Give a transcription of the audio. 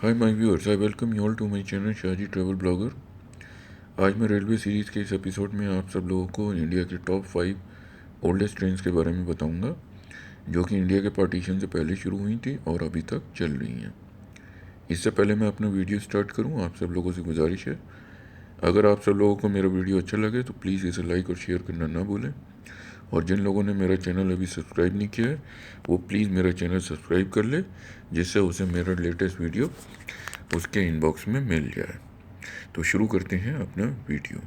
Hi my viewers, I welcome you all to my channel Shahji travel blogger. आज मैं railway series के इस episode में आप सब लोगों को इंडिया के टॉप 5 ओल्डेस्ट ट्रेन्स के बारे में बताऊंगा, जो कि इंडिया के पार्टीशन से पहले शुरू हुई थी और अभी तक चल रही हैं। इससे पहले मैं अपना वीडियो स्टार्ट करूं, आप सब लोगों से गुजारिश है, अगर आप सब लोगों को मेरा वीडियो अच्छा लगे तो प्लीज़ इसे लाइक और शेयर करना ना भूलें। और जिन लोगों ने मेरा चैनल अभी सब्सक्राइब नहीं किया है वो प्लीज़ मेरा चैनल सब्सक्राइब कर ले, जिससे उसे मेरा लेटेस्ट वीडियो उसके इनबॉक्स में मिल जाए। तो शुरू करते हैं अपना वीडियो।